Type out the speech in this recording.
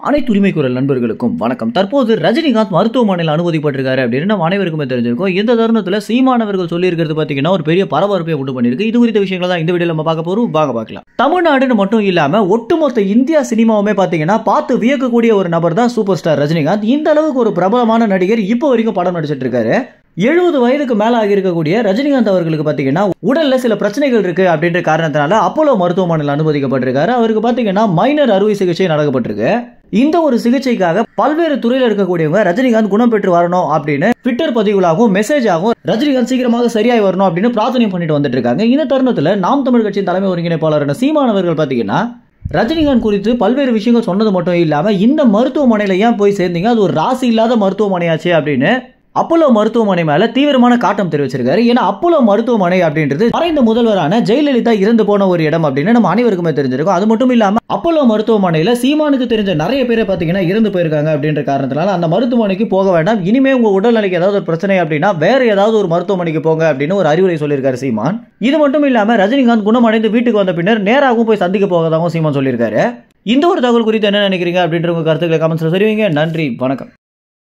அனைத்து உரிமை குரல் நண்பர்களுக்கும் வணக்கம். தற்போது ரஜினிகாந்த் மருத்துவமனையில் அனுமதிப்பட்டிருக்காரு அப்படின்னு நம்ம அனைவருக்குமே தெரிஞ்சிருக்கும். இந்த தருணத்தில் சீமானவர்கள் சொல்லியிருக்கிறது பார்த்தீங்கன்னா ஒரு பெரிய பரபரப்பை உண்டு பண்ணியிருக்கு. இது குறித்த விஷயங்களை தான் இந்த வீடியோவில் நம்ம பார்க்க போறோம். பார்க்கலாம். தமிழ்நாடுன்னு மட்டும் இல்லாம ஒட்டுமொத்த இந்தியா சினிமாவுமே பார்த்தீங்கன்னா பார்த்து வியக்கக்கூடிய ஒரு நபர் தான் சூப்பர் ஸ்டார் ரஜினிகாந்த். இந்த அளவுக்கு ஒரு பிரபலமான நடிகர் இப்போ வரைக்கும் படம் நடிச்சிட்டு இருக்காரு. 70 வயதுக்கு மேல ஆகி இருக்கக்கூடிய ரஜினிகாந்த் அவர்களுக்கு பாத்தீங்கன்னா உடல்ல சில பிரச்சனைகள் இருக்கு அப்படின்ற காரணத்தினால அப்போலோ மருத்துவமனையில் அனுமதிக்கப்பட்டிருக்காரு. அவருக்கு பாத்தீங்கன்னா மைனர் அறுவை சிகிச்சை நடக்கப்பட்டிருக்கு. இந்த ஒரு சிகிச்சைக்காக பல்வேறு துறையில் இருக்கக்கூடியவங்க ரஜினிகாந்த் குணம் பெற்று வரணும் அப்படின்னு ட்விட்டர் பதிவுகளாகவும் மெசேஜ் ஆகும் ரஜினிகாந்த் சீக்கிரமாக சரியாய் வரணும் அப்படின்னு பிரார்த்தனை பண்ணிட்டு வந்துட்டு இருக்காங்க. இந்த தருணத்துல நாம் தமிழ் கட்சியின் தலைமை ஒருங்கிணைப்பாளரான சீமானவர்கள் பாத்தீங்கன்னா ரஜினிகாந்த் குறித்து பல்வேறு விஷயங்கள் சொன்னது மட்டும் இல்லாம இந்த மருத்துவமனையில ஏன் போய் சேர்ந்தீங்க, அது ஒரு ராசி இல்லாத மருத்துவமனையாச்சு அப்படின்னு அப்போலோ மருத்துவமனை மேல தீவிரமான காட்டம் தெரிவிச்சிருக்காரு. ஏன்னா அப்போலோ மருத்துவமனை அப்படின்றது மறைந்த முதல்வரான ஜெயலலிதா இறந்து போன ஒரு இடம் அப்படின்னு நம்ம அனைவருக்குமே தெரிஞ்சிருக்கும். அது மட்டும் இல்லாம அப்போலோ மருத்துவமனையில சீமானுக்கு தெரிஞ்ச நிறைய பேரை பாத்தீங்கன்னா இறந்து போயிருக்காங்க அப்படின்ற காரணத்தினால அந்த மருத்துவமனைக்கு போக வேண்டாம், இனிமே உங்க உடல்நிலைக்கு ஏதாவது ஒரு பிரச்சனை அப்படின்னா வேற ஏதாவது ஒரு மருத்துவமனைக்கு போங்க அப்படின்னு ஒரு அறிவுரை சொல்லியிருக்காரு சீமான். இது மட்டும் இல்லாம ரஜினிகாந்த் குணமடைந்து வீட்டுக்கு வந்த பின்னர் நேராகவும் போய் சந்திக்க போவதாகவும் சீமான் சொல்லியிருக்காரு. இந்த ஒரு தகவல் குறித்து என்ன நினைக்கிறீங்க அப்படின்ற உங்க கருத்துக்களை கமெண்ட்ஸ்ல தெரிவிங்க. நன்றி, வணக்கம்.